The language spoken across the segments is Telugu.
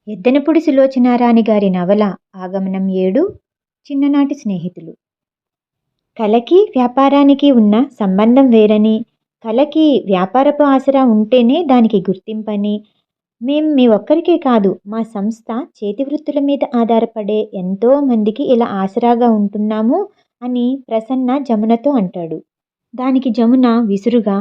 ఎద్దనపూడి సులోచనారాణి గారి నవల ఆగమనం 7 చిన్ననాటి స్నేహితులు. కళకి, వ్యాపారానికి ఉన్న సంబంధం వేరని, కళకి వ్యాపారపు ఆసరా ఉంటేనే దానికి గుర్తింపని, మేం మీ ఒక్కరికే కాదు మా సంస్థ చేతివృత్తుల మీద ఆధారపడే ఎంతో మందికి ఇలా ఆసరాగా ఉంటున్నాము అని ప్రసన్న జమునతో అంటాడు. దానికి జమున విసురుగా,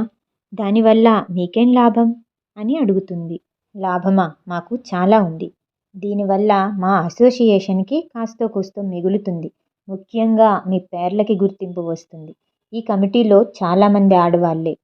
దానివల్ల మీకేం లాభం అని అడుగుతుంది. లాభమా? మాకు చాలా ఉంది. దీనివల్ల మా అసోసియేషన్కి కాస్తో కూస్తో మిగులుతుంది. ముఖ్యంగా మీ పేర్లకి గుర్తింపు వస్తుంది. ఈ కమిటీలో చాలామంది ఆడవాళ్లే.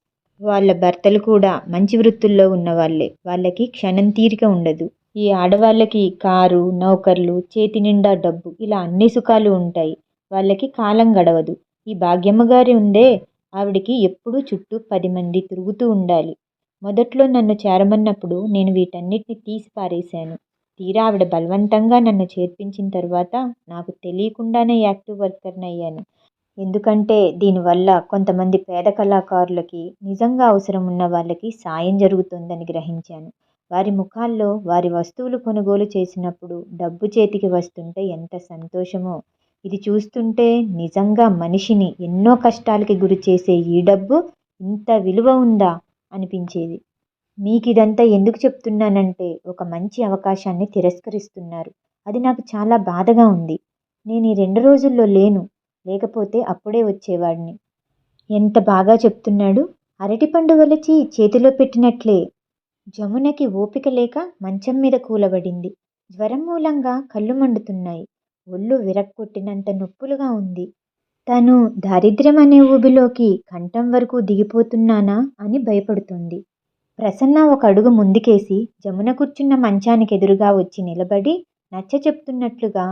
వాళ్ళ భర్తలు కూడా మంచి వృత్తుల్లో ఉన్నవాళ్లే. వాళ్ళకి క్షణం తీరిక ఉండదు. ఈ ఆడవాళ్ళకి కారు, నౌకర్లు, చేతి నిండా డబ్బు, ఇలా అన్ని సుఖాలు ఉంటాయి. వాళ్ళకి కాలం గడవదు. ఈ భాగ్యమ్మ గారి ఉందే, ఆవిడికి ఎప్పుడూ చుట్టూ 10 మంది తిరుగుతూ ఉండాలి. మొదట్లో నన్ను చేరమన్నప్పుడు నేను వీటన్నిటిని తీసి పారేశాను. తీరా ఆవిడ బలవంతంగా నన్ను చేర్పించిన తర్వాత నాకు తెలియకుండానే యాక్టివ్ వర్కర్ని అయ్యాను. ఎందుకంటే దీనివల్ల కొంతమంది పేద కళాకారులకి, నిజంగా అవసరం ఉన్న వాళ్ళకి సాయం జరుగుతుందని గ్రహించాను. వారి ముఖాల్లో వారి వస్తువులు కొనుగోలు చేసినప్పుడు డబ్బు చేతికి వస్తుంటే ఎంత సంతోషమో. ఇది చూస్తుంటే నిజంగా మనిషిని ఎన్నో కష్టాలకి గురి చేసే ఈ డబ్బు ఇంత విలువ ఉందా అనిపించేది. మీకిదంతా ఎందుకు చెప్తున్నానంటే, ఒక మంచి అవకాశాన్ని తిరస్కరిస్తున్నారు. అది నాకు చాలా బాధగా ఉంది. నేను ఈ 2 రోజుల్లో లేను. లేకపోతే అప్పుడే వచ్చేవాడిని. ఎంత బాగా చెప్తున్నాడు. అరటిపండు వలిచి చేతిలో పెట్టినట్లే. జమునకి ఓపిక లేక మంచం మీద కూలబడింది. జ్వరం మూలంగా కళ్ళు మండుతున్నాయి. ఒళ్ళు విరక్కొట్టినంత నొప్పులుగా ఉంది. తను దారిద్ర్యం అనే ఊబిలోకి కంఠం వరకు దిగిపోతున్నానా అని భయపడుతుంది. ప్రసన్న ఒక అడుగు ముందుకేసి జమున కూర్చున్న మంచానికి ఎదురుగా వచ్చి నిలబడి నచ్చ చెప్తున్నట్లుగా,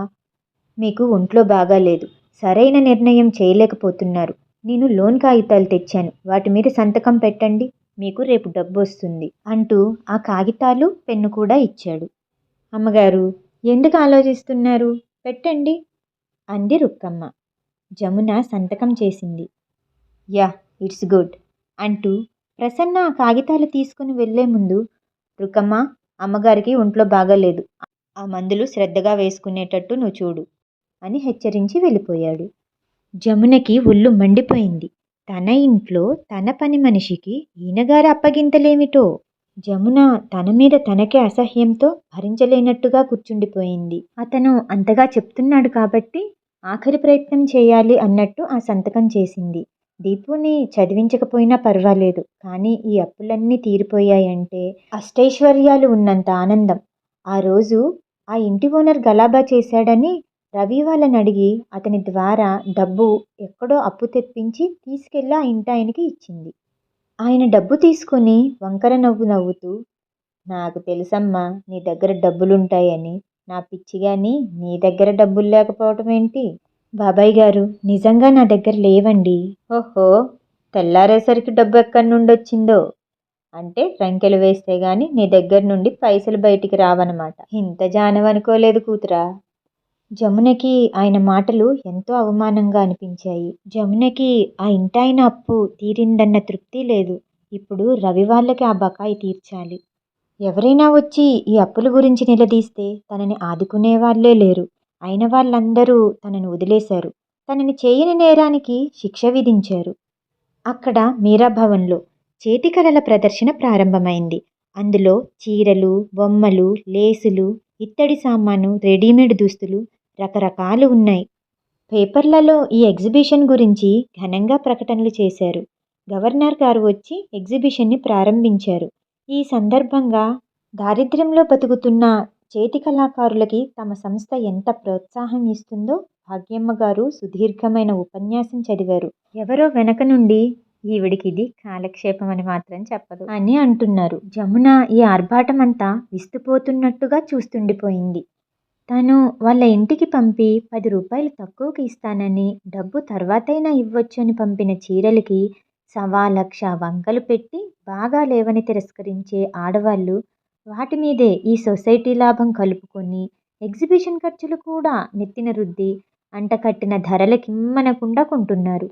మీకు ఒంట్లో బాగాలేదు, సరైన నిర్ణయం చేయలేకపోతున్నారు. నేను లోన్ కాగితాలు తెచ్చాను, వాటి మీద సంతకం పెట్టండి, మీకు రేపు డబ్బు వస్తుంది అంటూ ఆ కాగితాలు, పెన్ను కూడా ఇచ్చాడు. అమ్మగారు, ఎందుకు ఆలోచిస్తున్నారు? పెట్టండి అంది రుక్కమ్మ. జమున సంతకం చేసింది. యా, ఇట్స్ గుడ్ అంటూ ప్రసన్న ఆ కాగితాలు తీసుకుని వెళ్లే ముందు, రుక్కమ్మ, అమ్మగారికి ఒంట్లో బాగాలేదు, ఆ మందులు శ్రద్ధగా వేసుకునేటట్టు నువ్వు చూడు అని హెచ్చరించి వెళ్ళిపోయాడు. జమునకి ఒళ్ళు మండిపోయింది. తన ఇంట్లో తన పని మనిషికి ఈయనగారి అప్పగింతలేమిటో. జమున తన మీద తనకే అసహ్యంతో భరించలేనట్టుగా కూర్చుండిపోయింది. అతను అంతగా చెప్తున్నాడు కాబట్టి ఆఖరి ప్రయత్నం చేయాలి అన్నట్టు ఆ సంతకం చేసింది. దీపుని చదివించకపోయినా పర్వాలేదు, కానీ ఈ అప్పులన్నీ తీరిపోయాయంటే అష్టైశ్వర్యాలు ఉన్నంత ఆనందం. ఆ రోజు ఆ ఇంటి ఓనర్ గలాబా చేశాడని రవి వాళ్ళని అడిగి అతని ద్వారా డబ్బు ఎక్కడో అప్పు తెప్పించి తీసుకెళ్ళి ఆ ఇంటాయనకి ఇచ్చింది. ఆయన డబ్బు తీసుకుని వంకర నవ్వు నవ్వుతూ, నాకు తెలుసమ్మా నీ దగ్గర డబ్బులుంటాయని. నా పిచ్చిగాని నీ దగ్గర డబ్బులు లేకపోవటం ఏంటి? బాబాయ్ గారు, నిజంగా నా దగ్గర లేవండి. ఓహో, తెల్లారేసరికి డబ్బు ఎక్కడి నుండి వచ్చిందో? అంటే రంకెలు వేస్తే గాని నీ దగ్గర నుండి పైసలు బయటికి రావన్నమాట. ఇంత జానవనుకోలేదు కూతురా. జమునకి ఆయన మాటలు ఎంతో అవమానంగా అనిపించాయి. జమునకి ఆ ఇంటాయన అప్పు తీరిందన్న తృప్తి లేదు. ఇప్పుడు రవి వాళ్ళకి ఆ బకాయి తీర్చాలి. ఎవరైనా వచ్చి ఈ అప్పుల గురించి నిలదీస్తే తనని ఆదుకునే వాళ్ళే లేరు. అయిన వాళ్ళందరూ తనను వదిలేశారు. తనని చేయని నేరానికి శిక్ష విధించారు. అక్కడ మీరాభవన్లో చేతికళల ప్రదర్శన ప్రారంభమైంది. అందులో చీరలు, బొమ్మలు, లేసులు, ఇత్తడి సామాను, రెడీమేడ్ దుస్తులు రకరకాలు ఉన్నాయి. పేపర్లలో ఈ ఎగ్జిబిషన్ గురించి ఘనంగా ప్రకటనలు చేశారు. గవర్నర్ గారు వచ్చి ఎగ్జిబిషన్ని ప్రారంభించారు. ఈ సందర్భంగా దారిద్ర్యంలో బతుకుతున్న చేతి కళాకారులకి తమ సంస్థ ఎంత ప్రోత్సాహం ఇస్తుందో భాగ్యమ్మ గారు సుదీర్ఘమైన ఉపన్యాసం చదివారు. ఎవరో వెనక నుండి, ఈవిడికి ఇది కాలక్షేపం అని మాత్రం చెప్పదు అని అంటున్నారు. జమున ఈ ఆర్భాటం అంతా విస్తుపోతున్నట్టుగా చూస్తుండిపోయింది. తను వాళ్ళ ఇంటికి పంపి 10 రూపాయలు తక్కువకి ఇస్తానని, డబ్బు తర్వాతైనా ఇవ్వచ్చు అని పంపిన చీరలకి 1,00,000 వంకలు పెట్టి బాగా లేవని తిరస్కరించే ఆడవాళ్ళు వాటి మీదే ఈ సొసైటీ లాభం కలుపుకొని ఎగ్జిబిషన్ ఖర్చులు కూడా నెత్తిన రుద్ది అంటకట్టిన ధరలకిమ్మనకుండా కొంటున్నారు.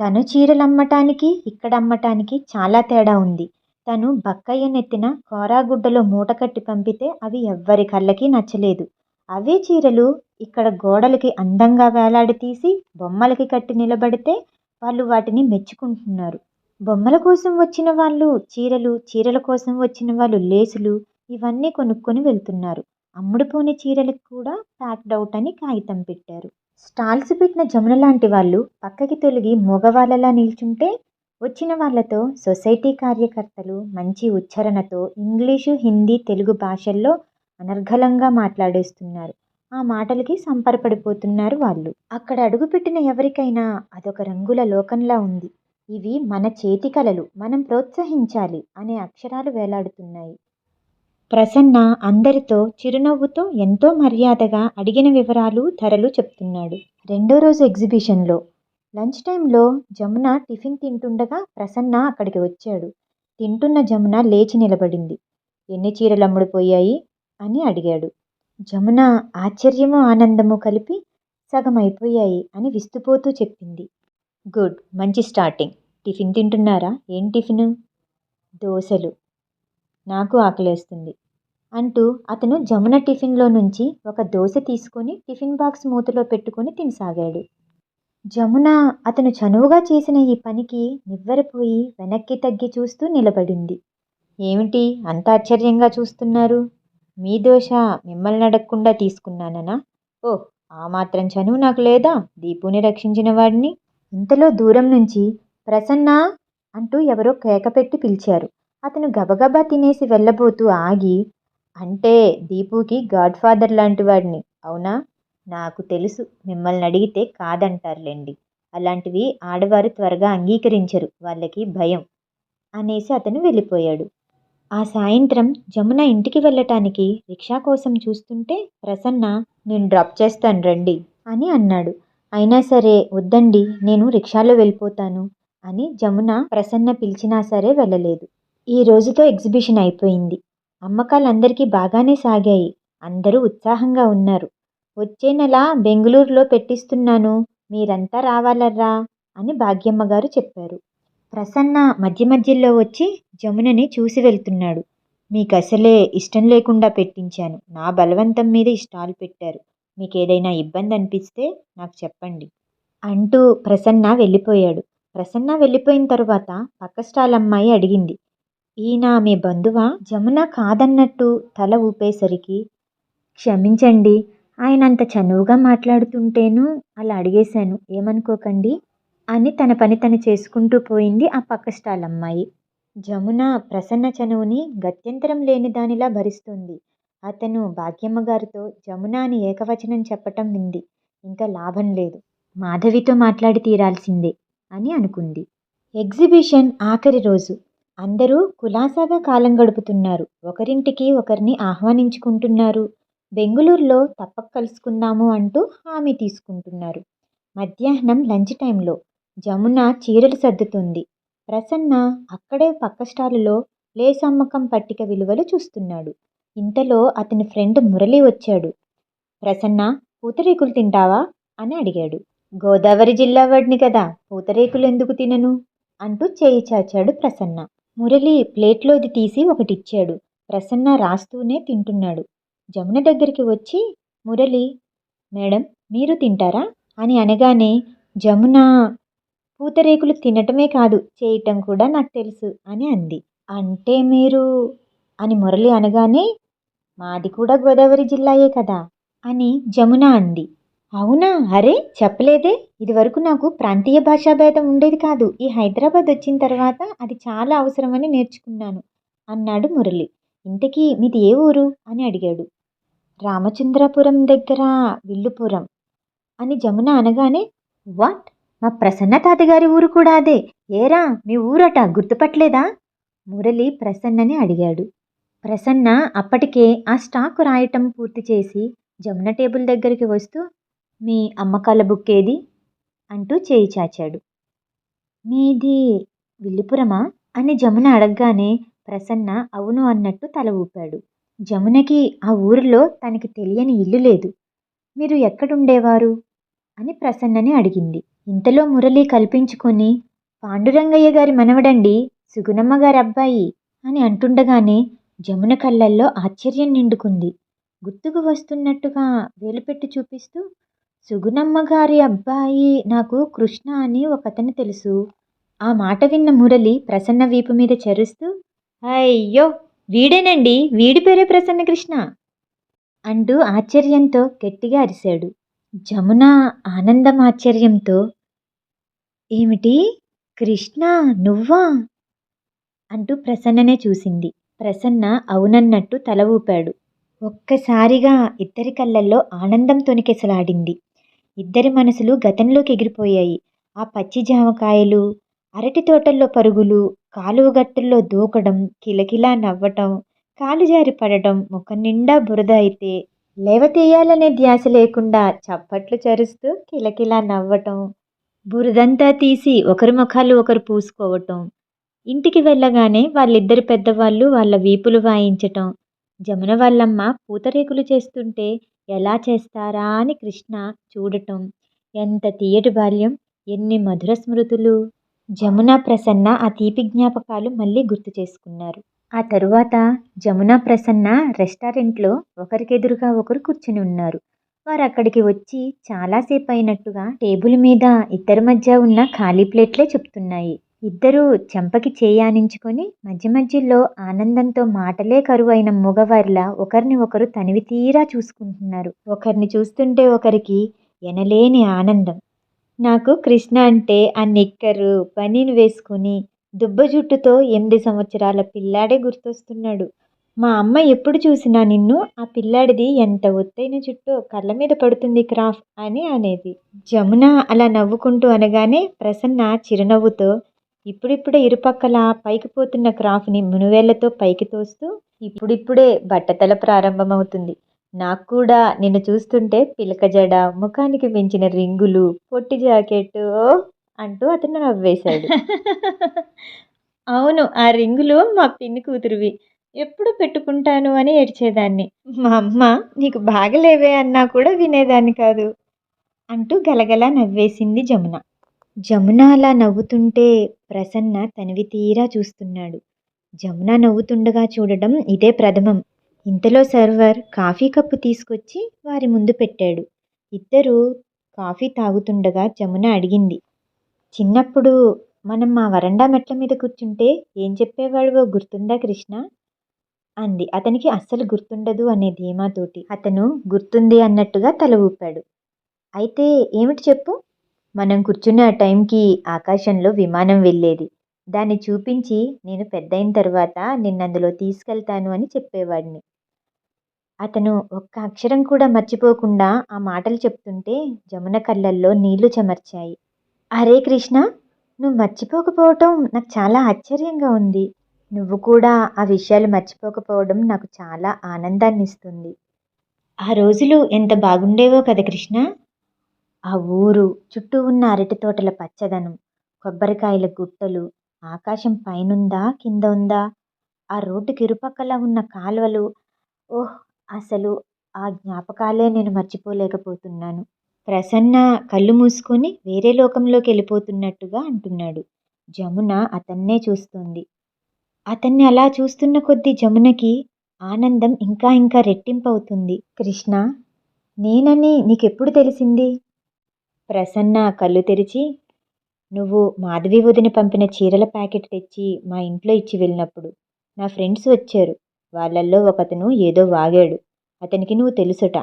తను చీరలు అమ్మటానికి ఇక్కడ అమ్మటానికి చాలా తేడా ఉంది. తను బక్కయ్య నెత్తిన కోరాగుడ్డలో మూట కట్టి పంపితే అవి ఎవ్వరి కళ్ళకి నచ్చలేదు. అవే చీరలు ఇక్కడ గోడలకి అందంగా వేలాడతీసి బొమ్మలకి కట్టి నిలబడితే వాళ్ళు వాటిని మెచ్చుకుంటున్నారు. బొమ్మల కోసం వచ్చిన వాళ్ళు చీరలు, చీరల కోసం వచ్చిన వాళ్ళు లేసులు ఇవన్నీ కొనుక్కొని వెళ్తున్నారు. అమ్ముడుపోని చీరలకు కూడా ప్యాక్డ్ అవుట్ అని కాగితం పెట్టారు. స్టాల్స్ పెట్టిన జమున లాంటి వాళ్ళు పక్కకి తొలగి మగవాళ్ళలా నిల్చుంటే వచ్చిన వాళ్ళతో సొసైటీ కార్యకర్తలు మంచి ఉచ్చారణతో ఇంగ్లీషు, హిందీ, తెలుగు భాషల్లో అనర్గళంగా మాట్లాడేస్తున్నారు. ఆ మాటలకి సంపరపడిపోతున్నారు వాళ్ళు. అక్కడ అడుగుపెట్టిన ఎవరికైనా అదొక రంగుల లోకంలా ఉంది. ఇవి మన చేతి కళలు, మనం ప్రోత్సహించాలి అనే అక్షరాలు వేలాడుతున్నాయి. ప్రసన్న అందరితో చిరునవ్వుతో ఎంతో మర్యాదగా అడిగిన వివరాలు, ధరలు చెప్తున్నాడు. రెండో రోజు ఎగ్జిబిషన్లో లంచ్ టైంలో జమున టిఫిన్ తింటుండగా ప్రసన్న అక్కడికి వచ్చాడు. తింటున్న జమున లేచి నిలబడింది. ఎన్ని చీరలు అమ్ముడుపోయాయి అని అడిగాడు. జమున ఆశ్చర్యము, ఆనందము కలిపి సగం అయిపోయాయి అని విస్తుపోతూ చెప్పింది. గుడ్, మంచి స్టార్టింగ్. టిఫిన్ తింటున్నారా? ఏం టిఫిను? దోశలు. నాకు ఆకలేస్తుంది అంటూ అతను జమున టిఫిన్లో నుంచి ఒక దోశ తీసుకొని టిఫిన్ బాక్స్ మూతలో పెట్టుకొని తినసాగాడు. జమున అతను చనువుగా చేసిన ఈ పనికి నివ్వెరపోయి వెనక్కి తగ్గి చూస్తూ నిలబడింది. ఏమిటి అంత ఆశ్చర్యంగా చూస్తున్నారు? మీ దోశ మిమ్మల్ని అడగకుండా తీసుకున్నాననా? ఓహ్, ఆ మాత్రం చనువు నాకు లేదా? దీపుని రక్షించిన వాడిని. ఇంతలో దూరం నుంచి ప్రసన్నా అంటూ ఎవరో కేకపెట్టి పిలిచారు. అతను గబగబా తినేసి వెళ్ళబోతూ ఆగి, అంటే దీపుకి గాడ్ ఫాదర్ లాంటి వాడిని, అవునా? నాకు తెలుసు, మిమ్మల్ని అడిగితే కాదంటారులేండి. అలాంటివి ఆడవారు త్వరగా అంగీకరించరు, వాళ్ళకి భయం అనేసి అతను వెళ్ళిపోయాడు. ఆ సాయంత్రం జమున ఇంటికి వెళ్ళటానికి రిక్షా కోసం చూస్తుంటే ప్రసన్న, నేను డ్రాప్ చేస్తాను రండి అని అన్నాడు. అయినా సరే వద్దండి, నేను రిక్షాలో వెళ్ళిపోతాను అని జమున ప్రసన్న పిలిచినా సరే వెళ్ళలేదు. ఈ రోజుతో ఎగ్జిబిషన్ అయిపోయింది. అమ్మకాలు అందరికీ బాగానే సాగాయి. అందరూ ఉత్సాహంగా ఉన్నారు. వచ్చే నెల బెంగుళూరులో పెట్టిస్తున్నాను, మీరంతా రావాలర్రా అని భాగ్యమ్మ గారు చెప్పారు. ప్రసన్న మధ్య మధ్యలో వచ్చి జమునని చూసి వెళ్తున్నాడు. మీకు అసలే ఇష్టం లేకుండా పెట్టించాను, నా బలవంతం మీద ఈ స్టాల్ పెట్టారు. మీకేదైనా ఇబ్బంది అనిపిస్తే నాకు చెప్పండి అంటూ ప్రసన్న వెళ్ళిపోయాడు. ప్రసన్న వెళ్ళిపోయిన తరువాత పక్క స్టాల్ అమ్మాయి అడిగింది, ఈయన మీ బంధువా? జమున కాదన్నట్టు తల ఊపేసరికి, క్షమించండి, ఆయన అంత చనువుగా మాట్లాడుతుంటేను అలా అడిగేశాను, ఏమనుకోకండి అని తన పని తను చేసుకుంటూ పోయింది ఆ పక్క స్టాల్ అమ్మాయి. జమున ప్రసన్న చనువుని గత్యంతరం లేని దానిలా భరిస్తుంది. అతను భాగ్యమ్మ గారితో జమున అని ఏకవచనం చెప్పటం వింది. ఇంకా లాభం లేదు, మాధవితో మాట్లాడి తీరాల్సిందే అని అనుకుంది. ఎగ్జిబిషన్ ఆఖరి రోజు. అందరూ కులాసాగా కాలం గడుపుతున్నారు. ఒకరింటికి ఒకరిని ఆహ్వానించుకుంటున్నారు. బెంగుళూరులో తప్పక కలుసుకుందాము అంటూ హామీ తీసుకుంటున్నారు. మధ్యాహ్నం లంచ్ టైంలో జమున చీరలు సర్దుతుంది. ప్రసన్న అక్కడే పక్క స్టాలులో లేస్ అమ్మకం పట్టిక విలువలు చూస్తున్నాడు. ఇంతలో అతని ఫ్రెండ్ మురళి వచ్చాడు. ప్రసన్న, పూతరేకులు తింటావా అని అడిగాడు. గోదావరి జిల్లా వాడిని కదా, పూతరేకులు ఎందుకు తినను అంటూ చేయి చాచాడు ప్రసన్న. మురళి ప్లేట్లోది తీసి ఒకటిచ్చాడు. ప్రసన్న రాస్తూనే తింటున్నాడు. జమున దగ్గరికి వచ్చి మురళి, మేడం మీరు తింటారా అని అనగానే జమున, పూతరేకులు తినటమే కాదు చేయటం కూడా నాకు తెలుసు అని అంది. అంటే మీరు అని మురళి అనగానే, మాది కూడా గోదావరి జిల్లాయే కదా అని జమున అంది. అవునా? అరే చెప్పలేదే. ఇదివరకు నాకు ప్రాంతీయ భాషా భేదం ఉండేది కాదు. ఈ హైదరాబాద్ వచ్చిన తర్వాత అది చాలా అవసరమని నేర్చుకున్నాను అన్నాడు మురళి. ఇంతకీ మీది ఏ ఊరు అని అడిగాడు. రామచంద్రపురం దగ్గర విల్లుపురం అని జమున అనగానే, వాట్, మా ప్రసన్న తాతగారి ఊరు కూడా అదే. ఏరా మీ ఊరట గుర్తుపట్టలేదా మురళి ప్రసన్నని అడిగాడు. ప్రసన్న అప్పటికే ఆ స్టాక్ రాయటం పూర్తి చేసి జమున టేబుల్ దగ్గరికి వస్తూ, మీ అమ్మకాల బుక్ ఏది అంటూ చేయి చాచాడు. మీది విల్లుపురమా అని జమున అడగగానే ప్రసన్న అవును అన్నట్టు తల ఊపాడు. జమునకి ఆ ఊరిలో తనకి తెలియని ఇల్లు లేదు. మీరు ఎక్కడుండేవారు అని ప్రసన్నని అడిగింది. ఇంతలో మురళి కల్పించుకొని, పాండురంగయ్య గారి మనవడండి, సుగుణమ్మ గారి అబ్బాయి అని అంటుండగానే జమున కళ్ళల్లో ఆశ్చర్యం నిండుకుంది. గుర్తుకు వస్తున్నట్టుగా వేలుపెట్టి చూపిస్తూ, సుగుణమ్మ గారి అబ్బాయి నాకు కృష్ణ అని ఒకతను తెలుసు. ఆ మాట విన్న మురళి ప్రసన్న వీపు మీద చరుస్తూ, అయ్యో, వీడేనండి, వీడి పేరే ప్రసన్న కృష్ణ అంటూ ఆశ్చర్యంతో గట్టిగా అరిశాడు. జమున ఆనందం ఆశ్చర్యంతో, ఏమిటి, కృష్ణ నువ్వా అంటూ ప్రసన్ననే చూసింది. ప్రసన్న అవునన్నట్టు తల ఊపాడు. ఒక్కసారిగా ఇద్దరి కళ్ళల్లో ఆనందం తొణికెసలాడింది. ఇద్దరి మనసులు గతంలోకి ఎగిరిపోయాయి. ఆ పచ్చి జామకాయలు, అరటి తోటల్లో పరుగులు, కాలువ గట్టుల్లో దూకడం, కిలకిలా నవ్వటం, కాలు జారి పడటం, ముఖం నిండా బురద అయితే లేవతీయాలనే ధ్యాస లేకుండా చప్పట్లు చరుస్తూ కిలకిలా నవ్వటం, బురదంతా తీసి ఒకరి ముఖాలు ఒకరు పూసుకోవటం, ఇంటికి వెళ్ళగానే వాళ్ళిద్దరి పెద్దవాళ్ళు వాళ్ళ వీపులు వాయించటం, జమున వాళ్ళమ్మ పూతరేకులు చేస్తుంటే ఎలా చేస్తారా అని కృష్ణ చూడటం, ఎంత తీయటి బాల్యం, ఎన్ని మధుర స్మృతులు. జమున ప్రసన్న ఆ తీపి జ్ఞాపకాలు మళ్ళీ గుర్తు చేసుకున్నారు. ఆ తరువాత జమున ప్రసన్న రెస్టారెంట్లో ఒకరికెదురుగా ఒకరు కూర్చుని ఉన్నారు. వారు అక్కడికి వచ్చి చాలాసేపు అయినట్టుగా టేబుల్ మీద ఇద్దరి మధ్య ఉన్న ఖాళీ ప్లేట్లే చెప్తున్నాయి. ఇద్దరూ చెంపకి చేయానించుకొని మధ్య మధ్యలో ఆనందంతో మాటలే కరువైన మగవారిలా ఒకరిని ఒకరు తనివి తీరా చూసుకుంటున్నారు. ఒకరిని చూస్తుంటే ఒకరికి ఎనలేని ఆనందం. నాకు కృష్ణ అంటే ఆ నిక్కరు బనీను వేసుకుని దుబ్బ జుట్టుతో 8 సంవత్సరాల పిల్లాడే గుర్తొస్తున్నాడు. మా అమ్మ ఎప్పుడు చూసినా నిన్ను, ఆ పిల్లాడిది ఎంత ఒత్తైన జుట్టో కళ్ళ మీద పడుతుంది క్రాఫ్ అని అనేది. జమున అలా నవ్వుకుంటూ అనగానే ప్రసన్న చిరునవ్వుతో ఇప్పుడిప్పుడే ఇరుపక్కల పైకి పోతున్న క్రాఫ్ని మునివేళ్లతో పైకి తోస్తూ, ఇప్పుడిప్పుడే బట్టతల ప్రారంభమవుతుంది. నాకు కూడా నిన్ను చూస్తుంటే పిలక జడ, ముఖానికి పెంచిన రింగులు, పొట్టి జాకెట్టు అంటూ అతను నవ్వేశాడు. అవును, ఆ రింగులు మా పిన్ని కూతురువి. ఎప్పుడు పెట్టుకుంటాను అని ఏడ్చేదాన్ని. మా అమ్మ నీకు బాగలేవే అన్నా కూడా వినేదాన్ని కాదు అంటూ గలగలా నవ్వేసింది జమున. జమున అలా నవ్వుతుంటే ప్రసన్న తనివి తీరా చూస్తున్నాడు. జమున నవ్వుతుండగా చూడడం ఇదే ప్రథమం. ఇంతలో సర్వర్ కాఫీ కప్పు తీసుకొచ్చి వారి ముందు పెట్టాడు. ఇద్దరూ కాఫీ తాగుతుండగా జమున అడిగింది, చిన్నప్పుడు మనం మా వరండా మెట్ల మీద కూర్చుంటే ఏం చెప్పేవాడివో గుర్తుందా కృష్ణ అంది. అతనికి అస్సలు గుర్తుండదు అనే ధీమాతోటి. అతను గుర్తుంది అన్నట్టుగా తల ఊపాడు. అయితే ఏమిటి చెప్పు. మనం కూర్చున్న ఆ టైంకి ఆకాశంలో విమానం వెళ్ళేది. దాన్ని చూపించి నేను పెద్దయిన తర్వాత నిన్నందులో తీసుకెళ్తాను అని చెప్పేవాడిని. అతను ఒక్క అక్షరం కూడా మర్చిపోకుండా ఆ మాటలు చెప్తుంటే జమున కళ్ళల్లో నీళ్లు చెమర్చాయి. అరే కృష్ణ, నువ్వు మర్చిపోకపోవటం నాకు చాలా ఆశ్చర్యంగా ఉంది. నువ్వు కూడా ఆ విషయాలు మర్చిపోకపోవడం నాకు చాలా ఆనందాన్నిస్తుంది. ఆ రోజులు ఎంత బాగుండేవో కదా కృష్ణ. ఆ ఊరు చుట్టూ ఉన్న అరటి తోటల పచ్చదనం, కొబ్బరికాయల గుట్టలు, ఆకాశం పైనుందా కింద ఉందా, ఆ రోడ్డుకి ఇరుపక్కల ఉన్న కాలువలు, ఓహ్, అసలు ఆ జ్ఞాపకాలే నేను మర్చిపోలేకపోతున్నాను. ప్రసన్న కళ్ళు మూసుకొని వేరే లోకంలోకి వెళ్ళిపోతున్నట్టుగా అంటున్నాడు. జమున అతన్నే చూస్తోంది. అతన్ని అలా చూస్తున్న కొద్దీ జమునకి ఆనందం ఇంకా ఇంకా రెట్టింపవుతుంది. కృష్ణ, నేనని నీకెప్పుడు తెలిసింది? ప్రసన్న కళ్ళు తెరిచి, నువ్వు మాధవి వదిన పంపిన చీరల ప్యాకెట్ తెచ్చి మా ఇంట్లో ఇచ్చి వెళ్ళినప్పుడు నా ఫ్రెండ్స్ వచ్చారు. వాళ్ళల్లో ఒకతను ఏదో వాగాడు. అతనికి నువ్వు తెలుసుట.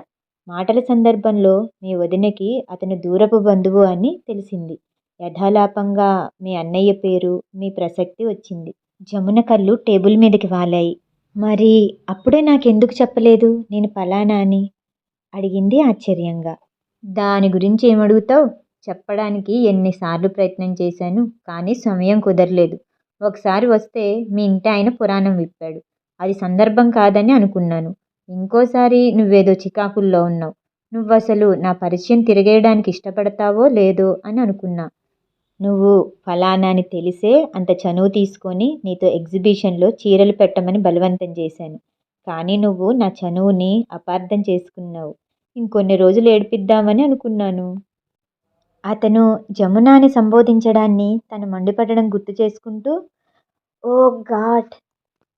మాటల సందర్భంలో మీ వదినకి అతను దూరపు బంధువు అని తెలిసింది. యథాలాపంగా మీ అన్నయ్య పేరు, మీ ప్రసక్తి వచ్చింది. జమున కళ్ళు టేబుల్ మీదకి వాలాయి. మరి అప్పుడే నాకెందుకు చెప్పలేదు నేను ఫలానా అని అడిగింది ఆశ్చర్యంగా. దాని గురించి ఏమడుగుతావు? చెప్పడానికి ఎన్నిసార్లు ప్రయత్నం చేశాను, కానీ సమయం కుదరలేదు. ఒకసారి వస్తే మీ ఇంటి ఆయన పురాణం విప్పాడు. అది సందర్భం కాదని అనుకున్నాను. ఇంకోసారి నువ్వేదో చికాకుల్లో ఉన్నావు. నువ్వసలు నా పరిచయం తిరగేయడానికి ఇష్టపడతావో లేదో అని అనుకున్నా. నువ్వు ఫలానా అని తెలిసే అంత చనువు తీసుకొని నీతో ఎగ్జిబిషన్లో చీరలు పెట్టమని బలవంతం చేశాను. కానీ నువ్వు నా చనువుని అపార్థం చేసుకున్నావు. ఇంకొన్ని రోజులు ఏడిపిద్దామని అనుకున్నాను. అతను జమునాని సంబోధించడాన్ని తను మండిపడడం గుర్తు చేసుకుంటూ, ఓ గాడ్,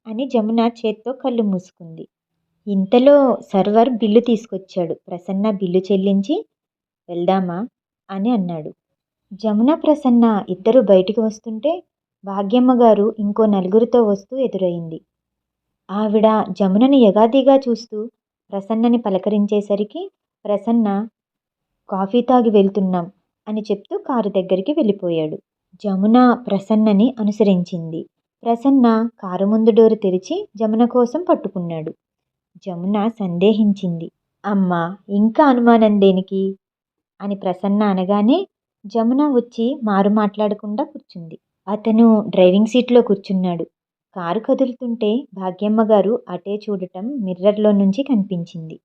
అని జమున చేత్తో కళ్ళు మూసుకుంది. ఇంతలో సర్వర్ బిల్లు తీసుకొచ్చాడు. ప్రసన్న బిల్లు చెల్లించి వెళ్దామా అని అన్నాడు. జమున, ప్రసన్న ఇద్దరూ బయటికి వస్తుంటే భాగ్యమ్మ గారు ఇంకో నలుగురితో వస్తూ ఎదురయింది. ఆవిడ జమునని యగాదిగా చూస్తూ ప్రసన్నని పలకరించేసరికి ప్రసన్న కాఫీ తాగి వెళ్తున్నాం అని చెప్తూ కారు దగ్గరికి వెళ్ళిపోయాడు. జమున ప్రసన్నని అనుసరించింది. ప్రసన్న కారు ముందు డోరు తెరిచి జమున కోసం పట్టుకున్నాడు. జమున సందేహించింది. అమ్మా, ఇంకా అనుమానం దేనికి అని ప్రసన్న అనగానే జమున వచ్చి మారు మాట్లాడకుండా కూర్చుంది. అతను డ్రైవింగ్ సీట్లో కూర్చున్నాడు. కారు కదులుతుంటే భాగ్యమ్మ గారు అటే చూడటం మిర్రర్లో నుంచి కనిపించింది.